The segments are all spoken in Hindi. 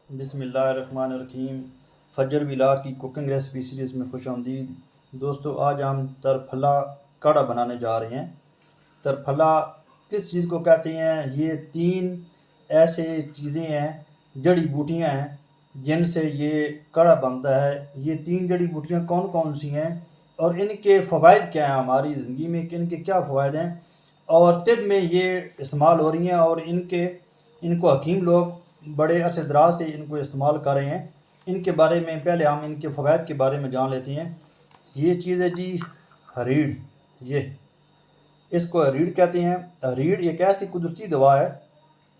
बिस्मिल्लाहिर्रहमानिर्रहीम। फजर विला की कुकिंग रेसिपी सीरीज़ में खुशामदीद। दोस्तों, आज हम तरफला काढ़ा बनाने जा रहे हैं। तरफला किस चीज़ को कहते हैं? ये तीन ऐसे चीज़ें हैं, जड़ी बूटियां हैं, जिनसे ये काढ़ा बनता है। ये तीन जड़ी बूटियां कौन कौन सी हैं और इनके फ़वाइद क्या हैं हमारी ज़िंदगी में, कि इनके क्या फ़वाइद हैं और तिब में ये इस्तेमाल हो रही हैं, और इनको हकीम लोग बड़े अरसे दराज से इनको इस्तेमाल कर रहे हैं। इनके बारे में पहले हम इनके फ़वाइद के बारे में जान लेते हैं। ये चीज़ है जी रीढ़। ये इसको रीढ़ कहते हैं। रीढ़ एक ऐसी कुदरती दवा है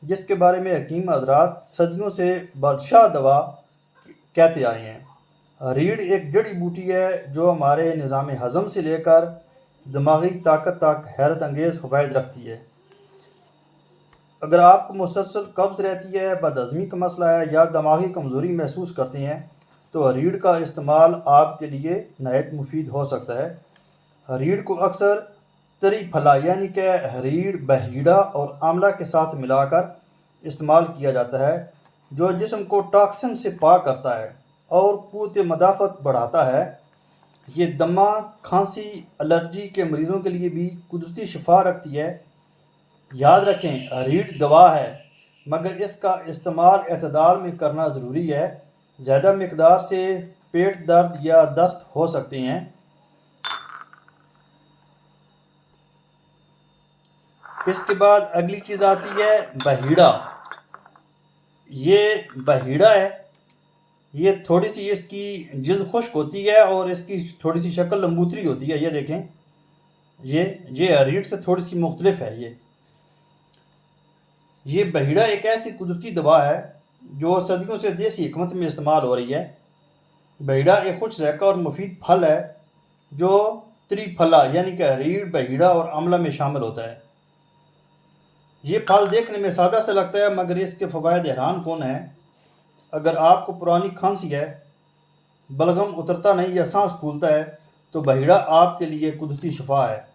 जिसके बारे में हकीम हजरात सदियों से बादशाह दवा कहते आ रहे हैं। रीढ़ एक जड़ी बूटी है जो हमारे निज़ाम हज़म से लेकर दिमागी ताकत तक हैरत अंगेज़ फ़वाइद रखती है। अगर आपको मुसलसल कब्ज़ रहती है, बदहज़मी का मसला है या दिमागी कमज़ोरी महसूस करते हैं, तो रीढ़ का इस्तेमाल आपके लिए नहायत मुफीद हो सकता है। रीढ़ को अक्सर तरी फला यानी कि रीढ़, बहीड़ा और आंवला के साथ मिलाकर इस्तेमाल किया जाता है, जो जिस्म को टॉक्सिन से पाक करता है और क़ुव्वत मदाफ़त बढ़ाता है। ये दमा, खांसी, एलर्जी के मरीज़ों के लिए भी कुदरती शिफा रखती है। याद रखें, रीढ़ दवा है, मगर इसका इस्तेमाल एतदाल में करना ज़रूरी है। ज़्यादा मिकदार से पेट दर्द या दस्त हो सकते हैं। इसके बाद अगली चीज़ आती है बहीड़ा। ये बहीड़ा है, ये थोड़ी सी इसकी जल्द खुश्क होती है और इसकी थोड़ी सी शक्ल लंबूतरी होती है। ये देखें, ये रीढ़ से थोड़ी सी मुख्तलिफ है। ये बहीड़ा एक ऐसी कुदरती दवा है जो सदियों से देसी हिकमत में इस्तेमाल हो रही है। बहीड़ा एक खुश जैका और मुफीद फल है जो त्रिफला यानी कि रीढ़, बहीड़ा और आंवला में शामिल होता है। ये फल देखने में सादा सा लगता है, मगर इसके फ़वाइद हैरान कौन है। अगर आपको पुरानी खांसी है, बलगम उतरता नहीं या सांस फूलता है, तो बहीड़ा आपके लिए कुदरती शिफा है।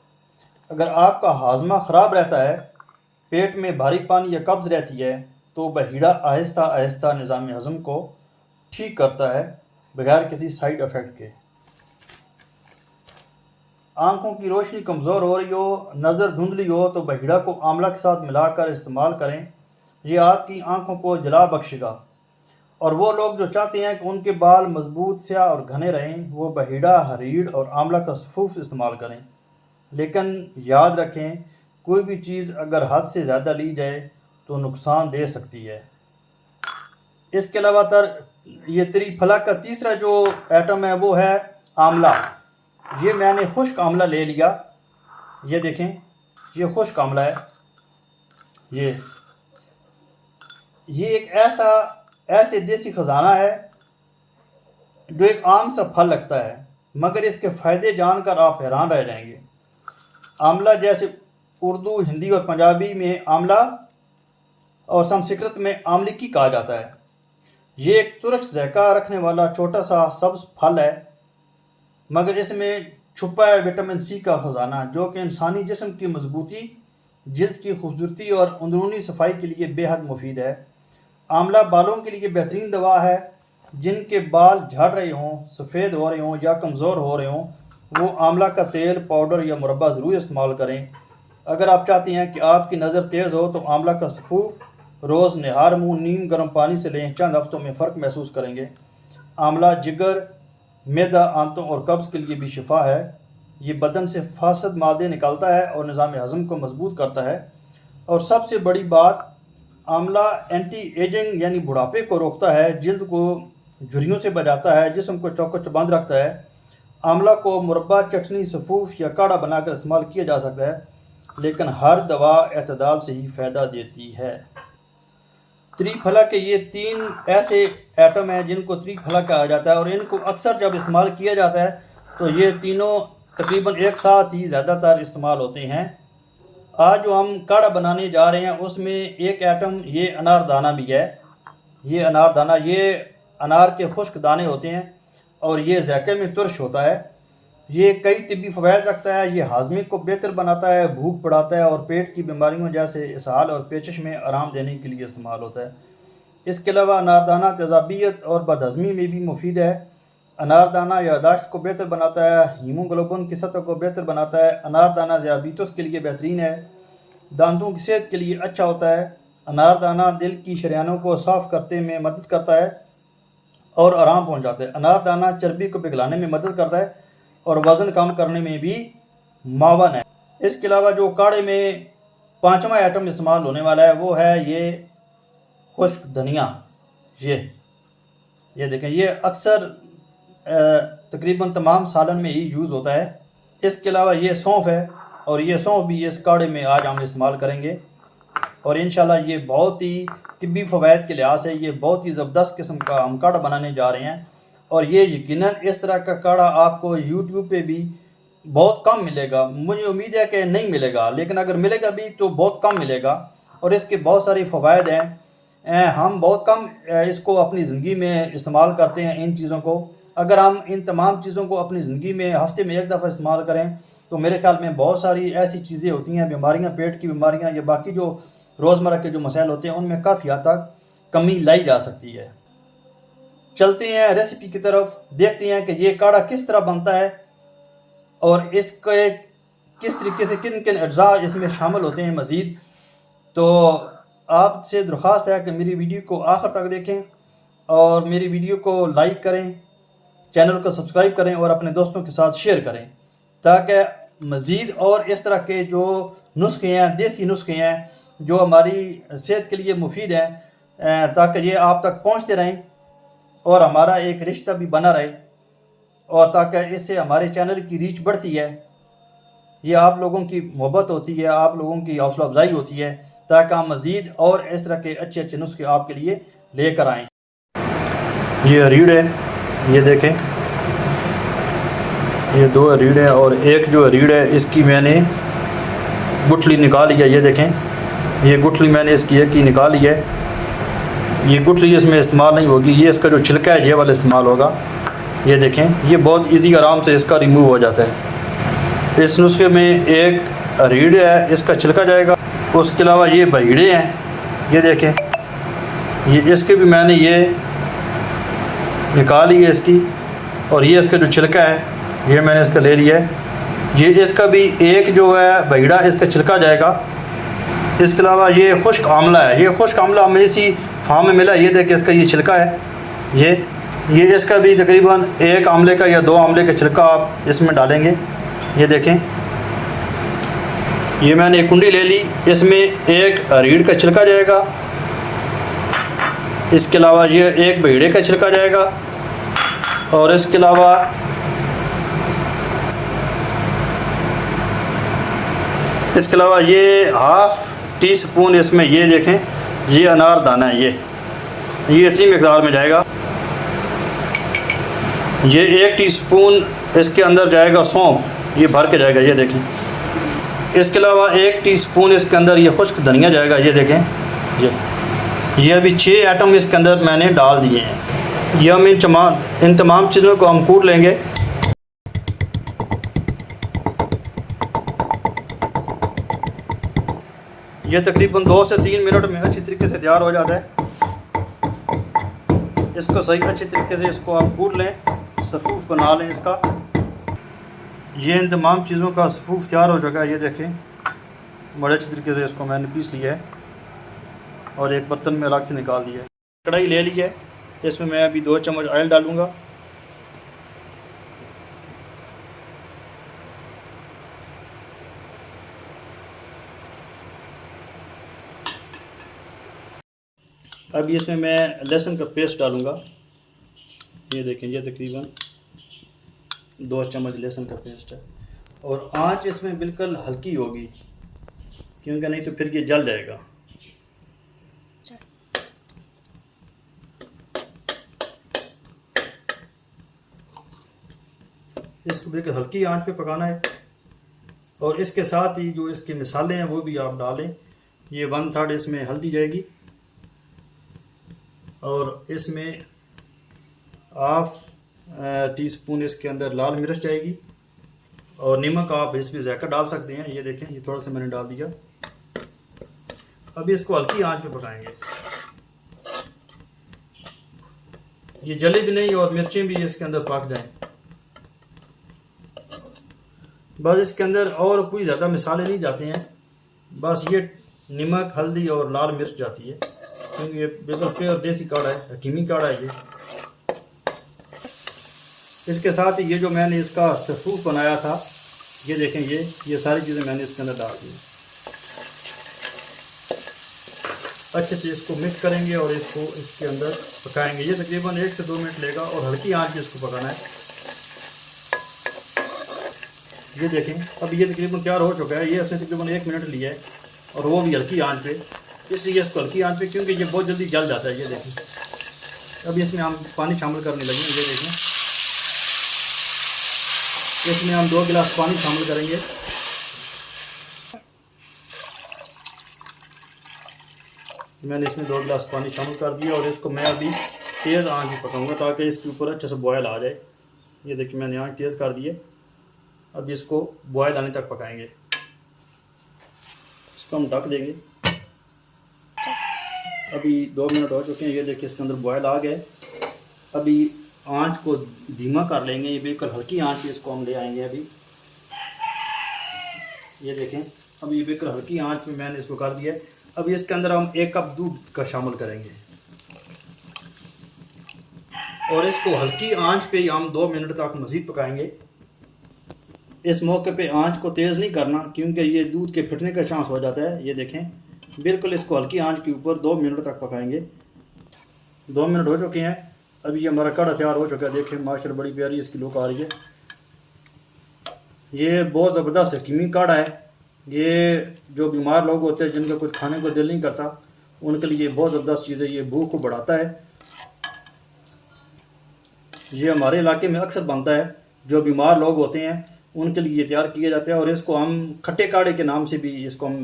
अगर आपका हाजमा ख़राब रहता है, पेट में भारी पानी या कब्ज़ रहती है, तो बहीड़ा आहिस्ता आहिस्ता निज़ाम हज़म को ठीक करता है बगैर किसी साइड इफ़ेक्ट के। आँखों की रोशनी कमज़ोर हो रही हो, नज़र धुंधली हो, तो बहीड़ा को आंवला के साथ मिलाकर इस्तेमाल करें। ये आपकी आँखों को जला बख्शेगा। और वो लोग जो चाहते हैं कि उनके बाल मजबूत, स्याह और घने रहें, वो बहीड़ा, रीढ़ और आंवला का सफ़ूफ इस्तेमाल करें। लेकिन याद रखें, कोई भी चीज़ अगर हद से ज़्यादा ली जाए तो नुकसान दे सकती है। इसके अलावा ये त्रिफला का तीसरा जो आइटम है वो है आंवला। ये मैंने खुश्क आंवला ले लिया। ये देखें, ये खुश्क आंवला है। ये एक ऐसे देसी ख़जाना है जो एक आम सा फल लगता है, मगर इसके फ़ायदे जानकर आप हैरान रह जाएंगे। आंवला, जैसे उर्दू, हिंदी और पंजाबी में आंवला और संस्कृत में आमलिकी कहा जाता है। ये एक तुरश ज़ैका रखने वाला छोटा सा सब्ज़ फल है, मगर इसमें छुपा है विटामिन सी का ख़जाना, जो कि इंसानी जिस्म की मजबूती, जल्द की खूबसूरती और अंदरूनी सफाई के लिए बेहद मुफीद है। आंवला बालों के लिए बेहतरीन दवा है। जिनके बाल झड़ रहे हों, सफ़ेद हो रहे हों या कमज़ोर हो रहे हों, वो आंवला का तेल, पाउडर या मुरब्बा ज़रूर इस्तेमाल करें। अगर आप चाहते हैं कि आपकी नज़र तेज़ हो, तो आंवला का सफ़ूफ रोज़ निहार मुँह नीम गर्म पानी से लें। चंद हफ्तों में फ़र्क महसूस करेंगे। आंवला जिगर, मैदा, आंतों और कब्ज़ के लिए भी शिफा है। ये बदन से फासद मादे निकालता है और निज़ाम हज़म को मजबूत करता है। और सबसे बड़ी बात, आंवला एंटी एजिंग यानी बुढ़ापे को रोकता है, जल्द को झुर्रियों से बचाता है, जिस्म को चौको चबंद रखता है। आंवला को मुरब्बा, चटनी, सफ़ूफ या काढ़ा बनाकर इस्तेमाल किया जा सकता है, लेकिन हर दवा एतदाल से ही फ़ायदा देती है। त्रिफला के ये तीन ऐसे आइटम हैं जिनको त्रिफला कहा जाता है, और इनको अक्सर जब इस्तेमाल किया जाता है तो ये तीनों तकरीबन एक साथ ही ज़्यादातर इस्तेमाल होते हैं। आज जो हम काढ़ा बनाने जा रहे हैं उसमें एक आइटम ये अनारदाना भी है। ये अनार के खुश्क दाने होते हैं और ये ज़ैके में तुर्श होता है। ये कई तिब्बी फ़वाइद रखता है। ये हाजमे को बेहतर बनाता है, भूख बढ़ाता है और पेट की बीमारियों जैसे इसहाल और पेचिश में आराम देने के लिए इस्तेमाल होता है। इसके अलावा अनारदाना तेज़ाबियत और बदहज़मी में भी मुफीद है। अनारदाना याददाश्त को बेहतर बनाता है, हीमोग्लोबिन की सतह को बेहतर बनाता है। अनारदाना ज़ियाबीतस के लिए बेहतरीन है, दांतों की सेहत के लिए अच्छा होता है। अनारदाना दिल की शरियानों को साफ़ करने में मदद करता है और आराम पहुंचाता है। अनारदाना चर्बी को पिघलाने में मदद करता है और वज़न कम करने में भी मावन है। इसके अलावा जो काढ़े में पाँचवा आइटम इस्तेमाल होने वाला है वो है ये खुश्क धनिया। ये देखें, ये अक्सर तकरीबन तमाम सालन में ही यूज़ होता है। इसके अलावा ये सौंफ है और ये सौंफ भी इस काढ़े में आज हम इस्तेमाल करेंगे और इंशाल्लाह ये बहुत ही तिब्बी फ़वाइद के लिहाज से ये बहुत ही ज़बरदस्त किस्म का हम काढ़ा बनाने जा रहे हैं। और ये यकीनन इस तरह का काढ़ा आपको यूट्यूब पे भी बहुत कम मिलेगा। मुझे उम्मीद है कि नहीं मिलेगा, लेकिन अगर मिलेगा भी तो बहुत कम मिलेगा और इसके बहुत सारे फ़वाइद हैं। हम बहुत कम इसको अपनी ज़िंदगी में इस्तेमाल करते हैं इन चीज़ों को। अगर हम इन तमाम चीज़ों को अपनी ज़िंदगी में हफ़्ते में एक दफ़ा इस्तेमाल करें तो मेरे ख़्याल में बहुत सारी ऐसी चीज़ें होती हैं, बीमारियाँ, पेट की बीमारियाँ या बाकी जो रोज़मर्रा के जो मसाइल होते हैं उनमें काफ़ी हद तक कमी लाई जा सकती है। चलते हैं रेसिपी की तरफ, देखते हैं कि ये काढ़ा किस तरह बनता है और इसके किस तरीके से किन किन अज्जा इसमें शामिल होते हैं मज़ीद। तो आपसे दरख्वास्त है कि मेरी वीडियो को आखिर तक देखें और मेरी वीडियो को लाइक करें, चैनल को सब्सक्राइब करें और अपने दोस्तों के साथ शेयर करें ताकि मज़ीद और इस तरह के जो नुस्खे हैं, देसी नुस्खे हैं जो हमारी सेहत के लिए मुफीद हैं, ताकि ये आप तक पहुंचते रहें और हमारा एक रिश्ता भी बना रहे और ताकि इससे हमारे चैनल की रीच बढ़ती है। ये आप लोगों की मोहब्बत होती है, आप लोगों की हौसला अफजाई होती है ताकि हम मज़ीद और इस तरह के अच्छे अच्छे नुस्खे आपके लिए लेकर आएँ। ये रीढ़ है, ये देखें, ये 2 रीढ़ है और एक जो रीढ़ है इसकी मैंने गुठली निकाली है। ये देखें, ये गुठली मैंने इसकी एक ही निकाली है। ये गुठली इसमें इस्तेमाल नहीं होगी, ये इसका जो छिलका है ये वाला इस्तेमाल होगा। ये देखें, ये बहुत इजी आराम से इसका रिमूव हो जाता है। इस नुस्खे में एक रीढ़ है, इसका छिलका जाएगा। उसके अलावा ये बहीड़े हैं, ये देखें, ये इसके भी मैंने ये निकाली है इसकी, और ये इसका जो छिलका है ये मैंने इसका ले लिया है। ये इसका भी एक जो है बहीड़ा इसका छिलका जाएगा। इसके अलावा ये खुश्क आमला है, ये खुश्क आमला हमें इसी फार्म में मिला है। ये देखिए, इसका ये छिलका है, ये इसका भी तकरीबन 1 आमले का या 2 आमले का छिलका आप इसमें डालेंगे। ये देखें, ये मैंने एक कुंडी ले ली, इसमें एक रीढ़ का छिलका जाएगा। इसके अलावा ये एक बहीड़े का छिलका जाएगा और इसके अलावा ये ½ टीस्पून इसमें ये देखें, ये अनारदाना है, ये इसी मकदार में जाएगा। ये 1 टीस्पून इसके अंदर जाएगा सौंफ, ये भर के जाएगा। ये देखें, इसके अलावा 1 टीस्पून इसके अंदर ये खुश्क धनिया जाएगा। ये देखें, ये अभी 6 आइटम इसके अंदर मैंने डाल दिए हैं। ये हम इन तमाम चीज़ों को हम कूट लेंगे। ये तकरीबन 2 से 3 मिनट में अच्छी तरीके से तैयार हो जाता है। इसको सही अच्छी तरीके से इसको आप कूट लें, सफ़ूफ बना लें इसका। ये इन तमाम चीज़ों का सफ़ूफ तैयार हो चुका है। ये देखें, बड़े अच्छी तरीके से इसको मैंने पीस लिया है और एक बर्तन में अलग से निकाल दिया है। कढ़ाई ले ली है, इसमें मैं अभी 2 चम्मच ऑयल डालूँगा। अभी इसमें मैं लहसुन का पेस्ट डालूँगा। ये देखें, ये तकरीबन 2 चम्मच लहसुन का पेस्ट है और आंच इसमें बिल्कुल हल्की होगी क्योंकि नहीं तो फिर ये जल जाएगा। इसको बिल्कुल हल्की आंच पे पकाना है और इसके साथ ही जो इसके मसाले हैं वो भी आप डालें। ये 1/3 इसमें हल्दी जाएगी और इसमें ½ टीस्पून इसके अंदर लाल मिर्च जाएगी और नमक आप इसमें ज़्यादा डाल सकते हैं। ये देखें, ये थोड़ा सा मैंने डाल दिया। अभी इसको हल्की आंच पे पकाएंगे। ये जले भी नहीं और मिर्चें भी इसके अंदर पक जाएं। बस इसके अंदर और कोई ज़्यादा मसाले नहीं जाते हैं, बस ये नमक, हल्दी और लाल मिर्च जाती है, क्योंकि ये बिल्कुल प्योर देसी काढ़ा है, हकीमी काढ़ा है ये। इसके साथ ये जो मैंने इसका सफूफ बनाया था, ये देखें, ये सारी चीज़ें मैंने इसके अंदर डाल दी। अच्छे से इसको मिक्स करेंगे और इसको इसके अंदर पकाएंगे। ये तकरीबन 1 से 2 मिनट लेगा और हल्की आंच पे इसको पकाना है। ये देखें, अब ये तकरीबन तैयार हो चुका है। ये इसने तकरीबन 1 मिनट लिया है और वो भी हल्की आंच पे, इसलिए इसको हल्की आंच पे, क्योंकि ये बहुत जल्दी जल जाता है। ये देखें, अब इसमें हम पानी शामिल करने लगे। ये देखें, इसमें हम 2 गिलास पानी शामिल करेंगे। मैंने इसमें 2 गिलास पानी शामिल कर दिया और इसको मैं अभी तेज़ आंच पे पकाऊंगा ताकि इसके ऊपर अच्छे से बॉयल आ जाए। ये देखिए, मैंने आंच तेज़ कर दी है। अब इसको बॉयल आने तक पकाएंगे। इसको हम ढक देंगे। अभी 2 मिनट हो चुके हैं। ये देखिए, इसके अंदर बॉयल आ गए। अभी आंच को धीमा कर लेंगे। ये बिल्कुल हल्की आंच पे इसको हम ले आएंगे अभी। ये देखें, अभी ये बिल्कुल हल्की आंच में मैंने इसको कर दिया। अब इसके अंदर हम 1 कप दूध का शामिल करेंगे और इसको हल्की आंच पे हम 2 मिनट तक मज़ीद पकाएंगे। इस मौके पे आंच को तेज़ नहीं करना, क्योंकि ये दूध के फटने का चांस हो जाता है। ये देखें, बिल्कुल इसको हल्की आंच के ऊपर 2 मिनट तक पकाएंगे। 2 मिनट हो चुके हैं। अभी ये हमारा काढ़ा तैयार हो चुका है। देखें, माशाल्लाह बड़ी प्यारी इसकी लुक आ रही है। ये बहुत ज़बरदस्त हकीमी काढ़ा है। ये जो बीमार लोग होते हैं, जिनका कुछ खाने को दिल नहीं करता, उनके लिए बहुत ज़बरदस्त चीज़ है। ये भूख को बढ़ाता है। ये हमारे इलाके में अक्सर बनता है। जो बीमार लोग होते हैं उनके लिए ये तैयार किया जाता है और इसको हम खट्टे काढ़े के नाम से भी इसको हम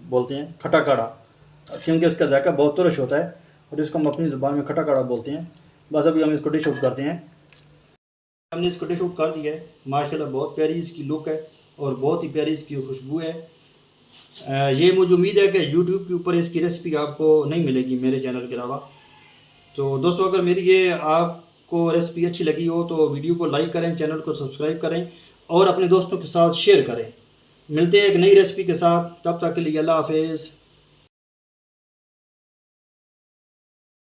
बोलते हैं, खट्टा काढ़ा, क्योंकि इसका जायका बहुत तुरश होता है और इसको हम अपनी ज़ुबान में खट्टा काढ़ा बोलते हैं। बस अभी हम इसको डिश आउट करते हैं। हमने इसको डिश आउट कर दिया है। माशाल्लाह बहुत प्यारी इसकी लुक है और बहुत ही प्यारी इसकी खुशबू है। ये मुझे उम्मीद है कि YouTube के ऊपर इसकी रेसिपी आपको नहीं मिलेगी मेरे चैनल के अलावा। तो दोस्तों, अगर मेरी ये आपको रेसिपी अच्छी लगी हो तो वीडियो को लाइक करें, चैनल को सब्सक्राइब करें और अपने दोस्तों के साथ शेयर करें। मिलते हैं एक नई रेसिपी के साथ, तब तक के लिए अल्लाह हाफिज़।